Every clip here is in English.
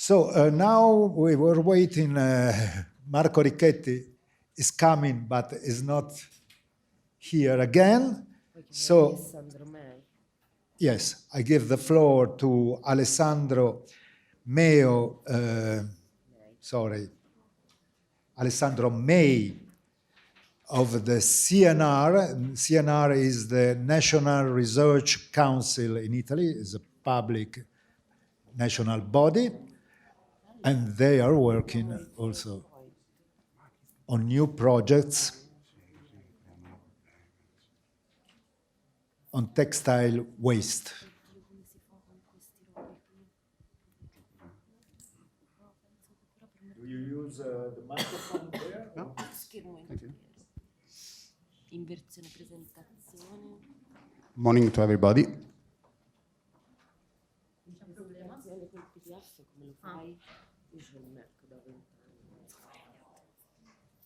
So now we were waiting. Marco Ricchetti is coming, but is not here again. So, Alessandro Mei. yes, I give the floor to Alessandro Mei, Alessandro Mei of the CNR. CNR is the National Research Council in Italy. It's a public national body, and they are working also on new projects on textile waste. Do you use the microphone there? No? In versione presentazione. Morning to everybody. Col PDF come lo fai? Io ce l'ho Mac da 20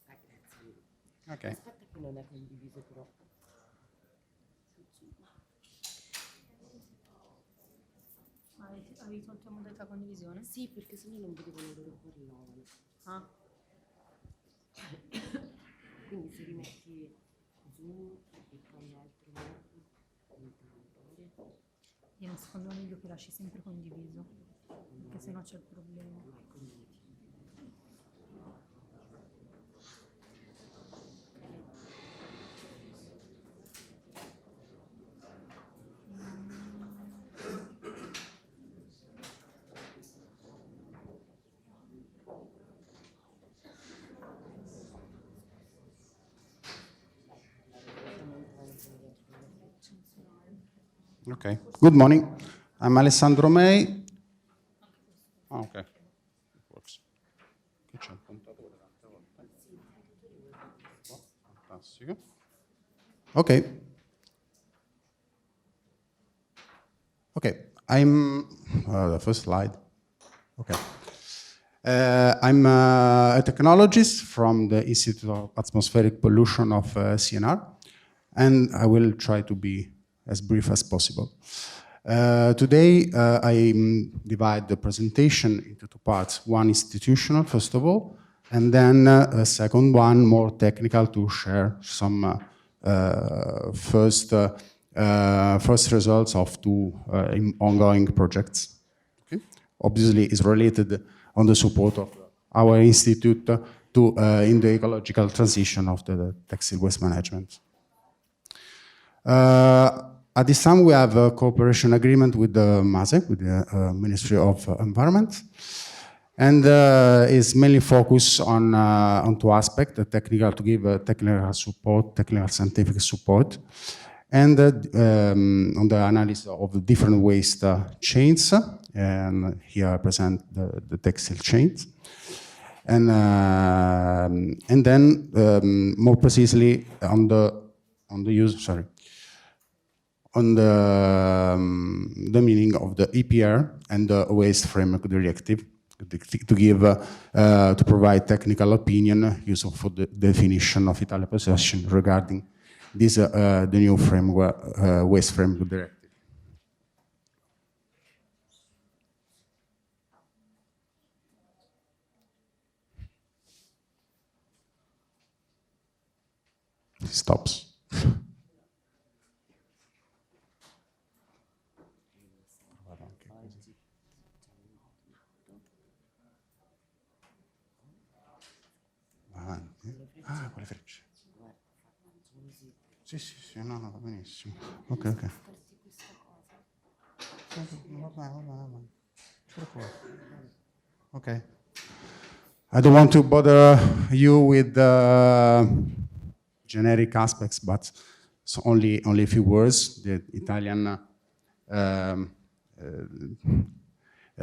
anni. Ok. Aspetta che non è condiviso però. Avevi tolto la modalità condivisione? Sì, perché sennò non vedevano loro parlavano. Ah. Quindi se rimetti Zoom e poi altro Io non secondo me è meglio che lasci sempre condiviso, perché sennò c'è il problema. Okay. Good morning. I'm Alessandro Mei. Ah, ok. It works. Qui c'è un puntatore tante volte. Oh, fantastico. Ok. Okay. I'm the first slide. Okay. I'm a technologist from the Institute of Atmospheric Pollution of CNR, and I will try to be as brief as possible. Today, I divide the presentation into two parts. One institutional, first of all, and then a second one, more technical, to share some first results of two ongoing projects. Okay? Obviously, it's related on the support of our institute to in the ecological transition of the textile waste management. At this time, we have a cooperation agreement with the MASE, with the Ministry of Environment, and is mainly focused on two aspects: the technical, to give technical support, technical scientific support, and on the analysis of the different waste chains. And here I present the textile chains, and then more precisely on the use. Sorry. On the meaning of the EPR and the Waste Framework Directive, to give to provide technical opinion useful for the definition of Italian possession regarding this the new framework Waste Framework Directive. It stops. Ah, quelle frecce. Sì, sì, sì, no, va benissimo. Ok, ok. Va bene. Ok. I don't want to bother you with generic aspects, but so only a few words. The Italian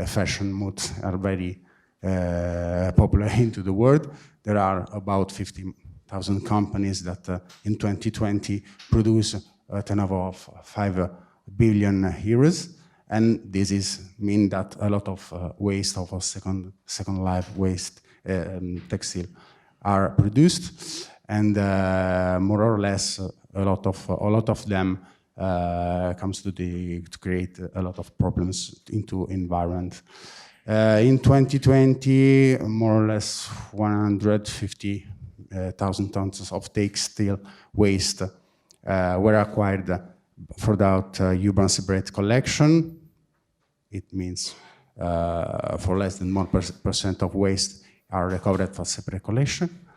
fashion moods are very popular into the world. There are about 50,000 companies that in 2020 produce a turnover of 5 billion euros, and this mean that a lot of waste of a second life waste textile are produced, and more or less a lot of them comes to create a lot of problems into environment. In 2020, more or less 150,000 tons of textile waste were acquired without urban separate collection. It means for less than 1% of waste are recovered for separate collection.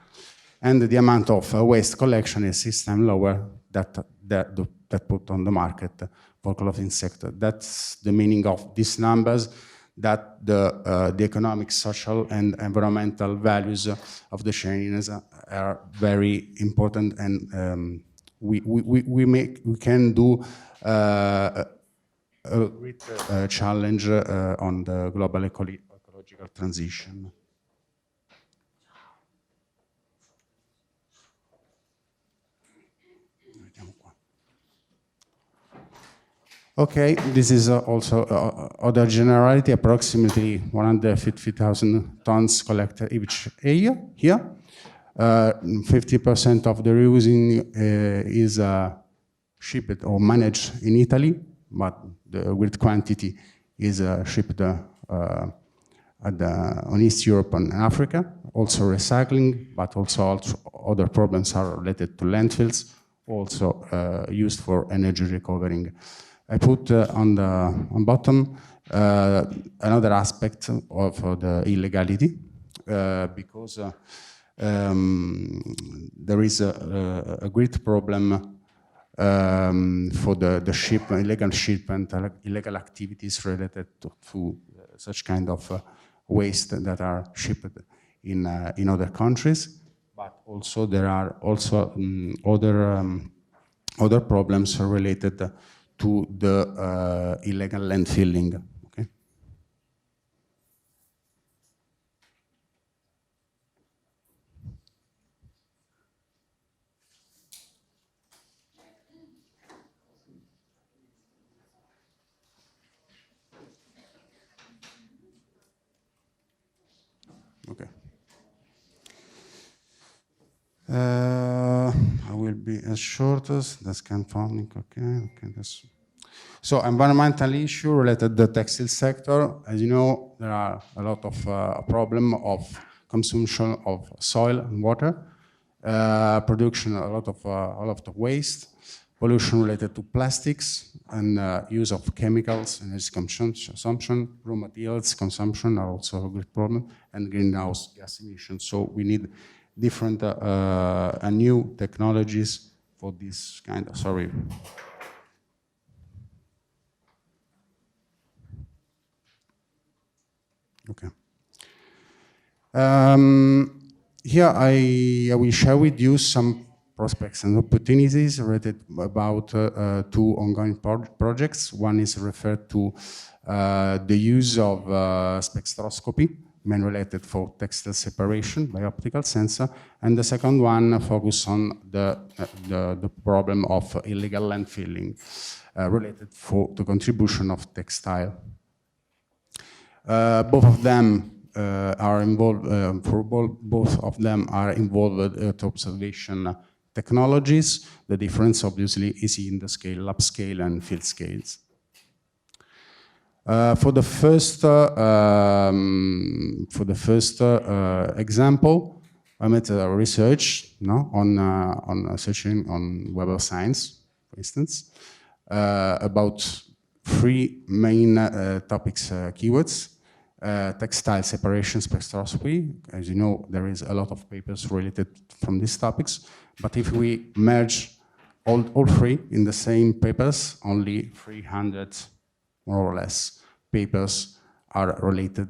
And the amount of waste collection is 6 times lower that put on the market for clothing sector. That's the meaning of these numbers, that the economic, social, and environmental values of the chains are very important, and we can do a great challenge on the global ecological transition. Okay, this is also other generality, approximately 150,000 tons collected each year here. 50% of the reusing is shipped or managed in Italy, but the great quantity is shipped on East Europe and Africa. Also recycling, but also other problems are related to landfills, also used for energy recovering. I put on bottom another aspect of the illegality, because there is a great problem for the illegal shipment, illegal activities related to such kind of waste that are shipped in other countries. But also there are also other problems related to the illegal landfilling. Okay. Okay. I will be as short as that's confounding. Okay. So environmental issue related to the textile sector. As you know, there are a lot of problem of consumption of soil and water, production a lot of waste, pollution related to plastics, and use of chemicals, energy consumption, raw materials consumption are also a great problem, and greenhouse gas emissions. So we need different and new technologies for this kind of, sorry. Okay. Here I will share with you some prospects and opportunities related about two ongoing projects. One is referred to the use of spectroscopy, mainly related for textile separation by optical sensor, and the second one focus on the problem of illegal landfilling related for the contribution of textile. Both of them are involved. Both of them are involved to observation technologies. The difference, obviously, is in the scale, lab scale and field scales. For the first example, I made a research on searching on Web of Science, for instance, about three main topics, keywords. Textile separation spectroscopy. As you know, there is a lot of papers related from these topics, but if we merge all three in the same papers, only 300, more or less, papers are related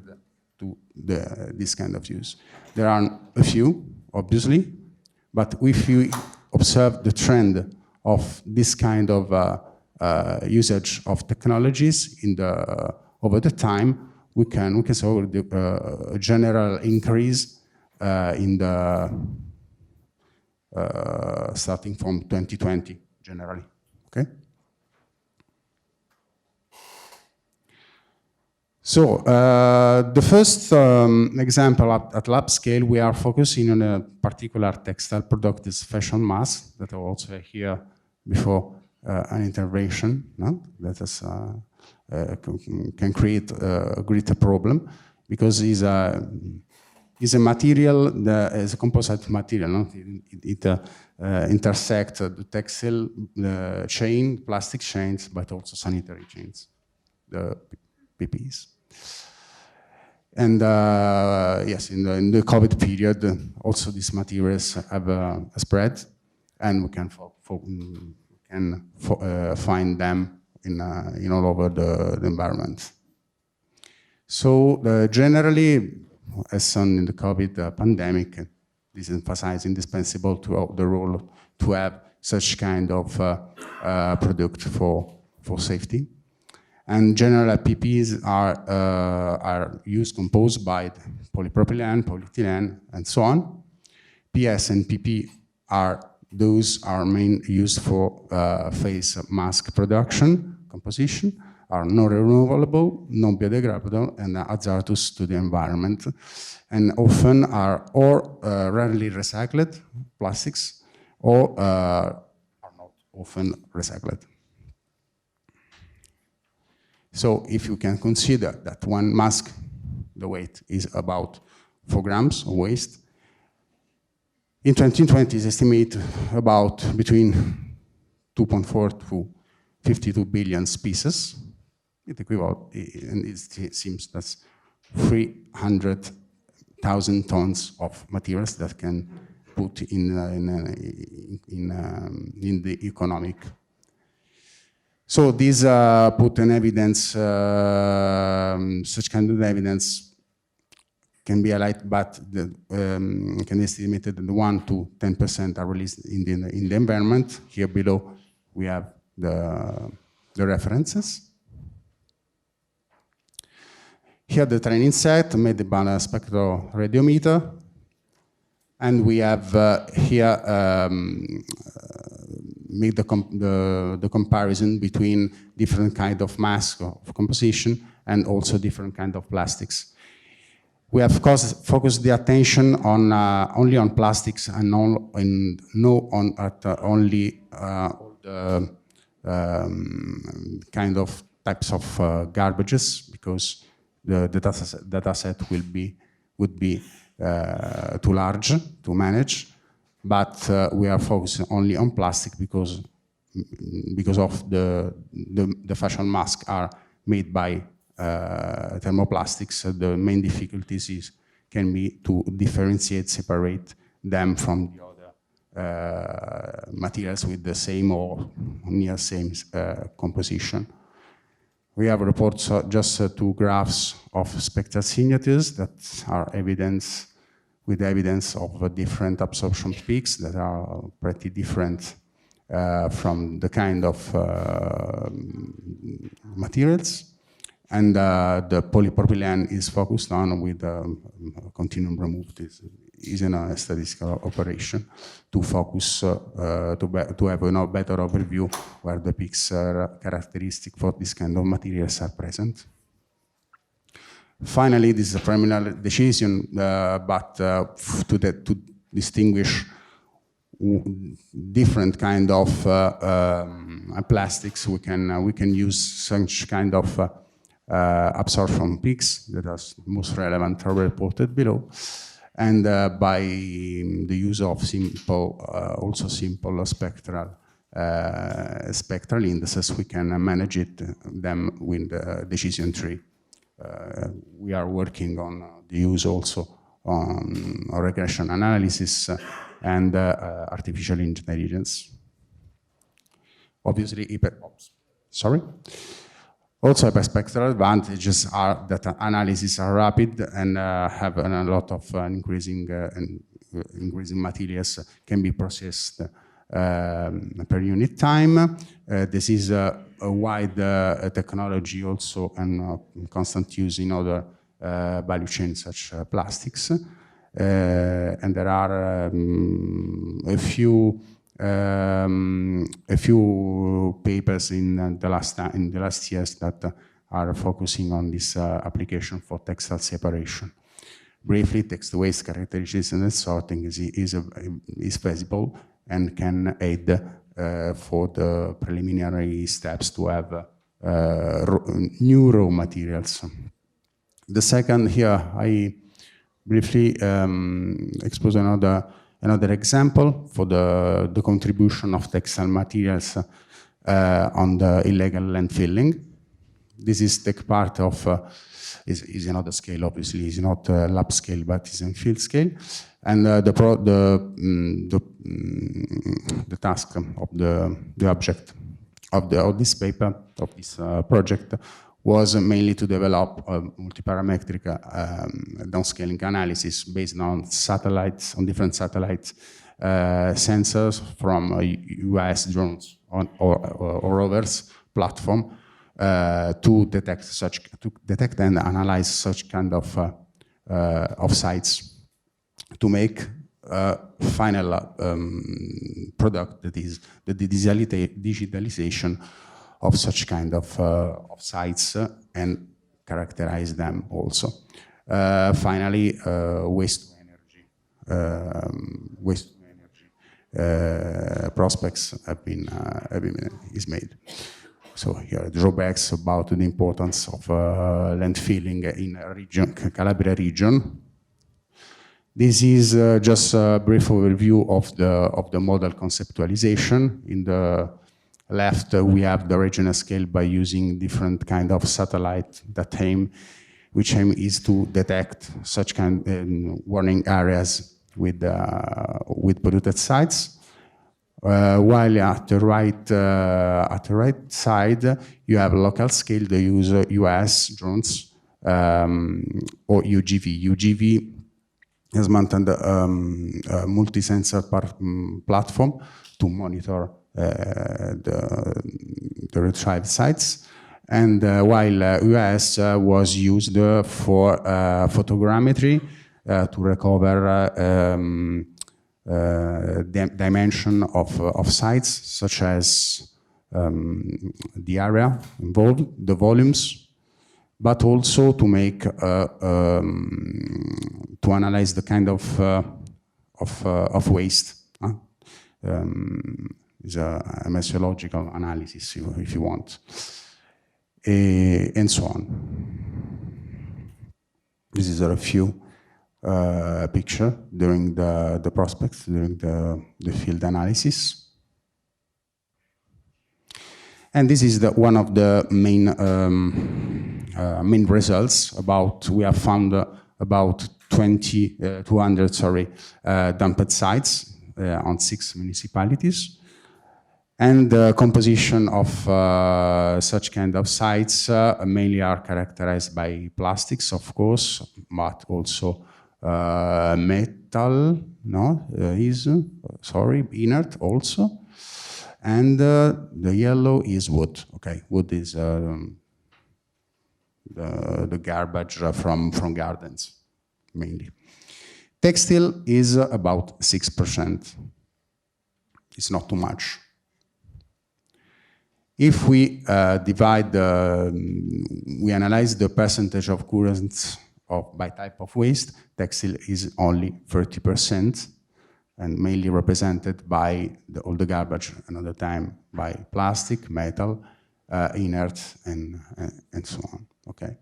to this kind of use. There are a few, obviously, but if you observe the trend of this kind of usage of technologies over the time, we can see a general increase in the starting from 2020 generally. Okay. So the first example at lab scale, we are focusing on a particular textile product, this fashion mask that I also here before an intervention, no? That is, can create a greater problem. because it's a material, it's a composite material. No? It intersects the textile chain, plastic chains, but also sanitary chains, the PPEs. And yes, in the COVID period, also these materials have spread, and we can find them in all over the environment. So generally, as seen in the COVID pandemic, this emphasizes indispensable to the role to have such kind of product for safety. And general PPEs are used, composed by polypropylene, polyethylene, and so on. PS and PP are main used for face mask production, composition, are non-renewable, non-biodegradable, and hazardous to the environment, and often are rarely recycled plastics, or are not often recycled. So if you can consider that one mask, the weight is about 4 grams of waste, in 2020 is estimated about between 2.4 to 52 billion pieces. It equivalent, and it seems that's 300,000 tons of materials that can put in the economic. So these put an evidence, such kind of evidence can be highlighted, but can be estimated that 1 to 10% are released in the environment. Here below we have the references. Here the training set made by a spectroradiometer, and we have here make the comparison between different kind of mask of composition and also different kind of plastics. We have focused the attention on only on plastics and only the kind of types of garbages, because the data set would be too large to manage. But we are focusing only on plastic because of the fashion masks are made by thermoplastics. The main difficulties can be to differentiate, separate them from the other materials with the same or near same composition. We have reports just 2 graphs of spectral signatures that are evidence of different absorption peaks that are pretty different from the kind of materials. And the polypropylene is focused on with continuum removed. Is in a statistical operation to focus, to have a better overview where the peaks characteristic for this kind of materials are present. Finally, this is a preliminary decision, but to distinguish different kind of plastics, we can use such kind of absorption peaks that are most relevant are reported below, and by the use of simple spectral indices, we can manage them with decision tree. We are working on the use also on regression analysis and artificial intelligence. Obviously, also, hyperspectral advantages are that analyses are rapid and have a lot of increasing materials can be processed per unit time. This is a wide technology also and constant use in other value chains such as plastics. And there are a few papers in the last years that are focusing on this application for textile separation. Briefly, text waste characteristics and sorting is feasible and can aid for the preliminary steps to have new raw materials. The second here, I briefly expose another example for the contribution of textile materials on the illegal landfilling. This is the part of, is another scale, obviously, it's not lab scale, but it's in field scale. And the task of the object of this paper, of this project, was mainly to develop a multiparametric downscaling analysis based on satellites, on different satellite sensors from US drones or rovers platform to detect and analyze such kind of sites to make a final product that is the digitalization of such kind of sites and characterize them also. Finally, waste to energy prospects is made. So here, drawbacks about the importance of landfilling in a region, Calabria region. This is just a brief overview of the model conceptualization. In the left, we have the regional scale by using different kind of satellite that which aim is to detect such kind of warning areas with polluted sites. While at the right side, you have local scale. They use US drones or UGV. UGV has maintained a multi-sensor platform to monitor the retrieved sites, and while US was used for photogrammetry to recover dimension of sites, such as the area involved, the volumes, but also to make to analyze the kind of waste. Is a methodological analysis, if you want, and so on. This is a few picture during the prospects, during the field analysis. And this is one of the main results. We have found about 200 dumped sites on 6 municipalities. And the composition of such kind of sites mainly are characterized by plastics, of course, but also metal, inert also. And the yellow is wood. Okay, wood is the garbage from gardens, mainly. Textile is about 6%. It's not too much. If we we analyze the percentage of occurrence by type of waste, textile is only 30%, and mainly represented by all the garbage, another time by plastic, metal, inert, and so on. Okay,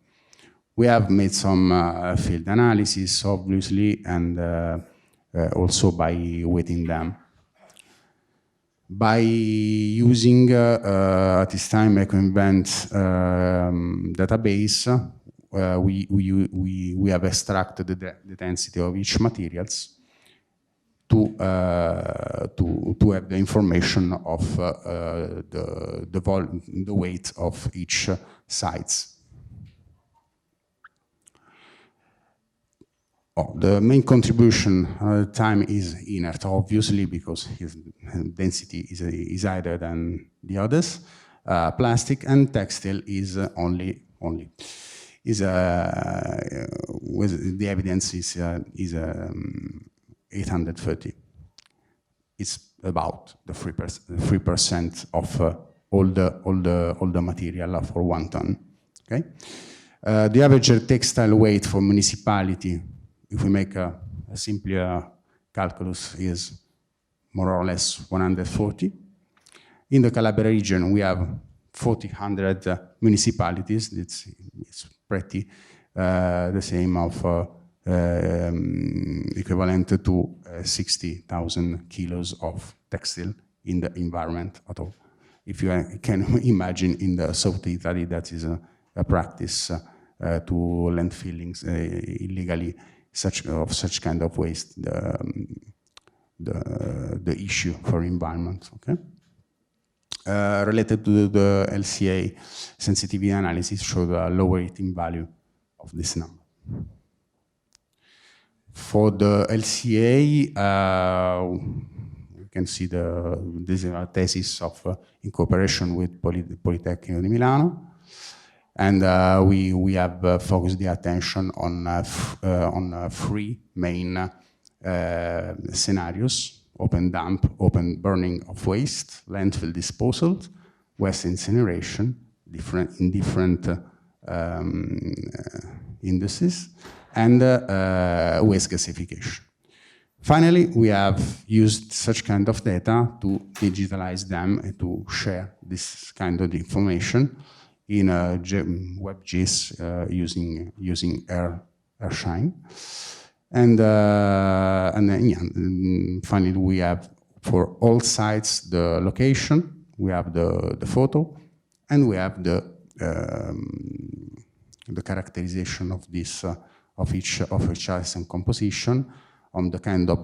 we have made some field analysis, obviously, and also by weighting them. By using, at this time, EcoInvent database, we have extracted the density of each materials to have the information of the weight of each sites. The main contribution at the time is inert, obviously, because his density is higher than the others. Plastic and textile is only with the evidence is 830. It's about the 3% of all the material for 1 ton. Okay, the average textile weight for municipality, if we make a simpler calculus, is more or less 140. In the Calabria region, we have 1,400 municipalities. It's pretty the same of equivalent to 60,000 kilos of textile in the environment at all. If you can imagine in the South Italy, that is a practice to landfilling illegally such kind of waste, the issue for environment, okay? Related to the LCA, sensitivity analysis showed a lower eating value of this number. For the LCA, you can see this is a thesis of in cooperation with Politecnico di Milano, and we have focused the attention on three main scenarios: open dump, open burning of waste, landfill disposal, waste incineration, in different indices, and waste gasification. Finally, we have used such kind of data to digitalize them and to share this kind of information in WebGIS using AirShine. And then, yeah, finally, we have for all sites the location, we have the photo, and we have the characterization of this of each ISM composition on the kind of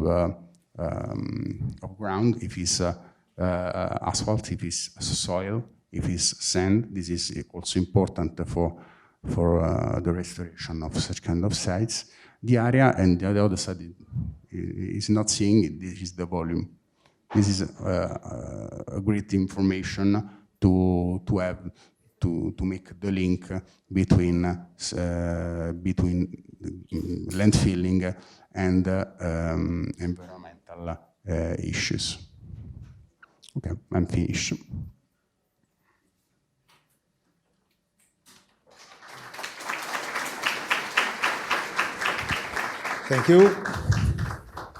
ground, if it's asphalt, if it's soil, if it's sand. This is also important for the restoration of such kind of sites. The area, and the other side is not seeing it. This is the volume. This is a great information to make the link between landfilling and environmental issues. Okay, I'm finished. Thank you.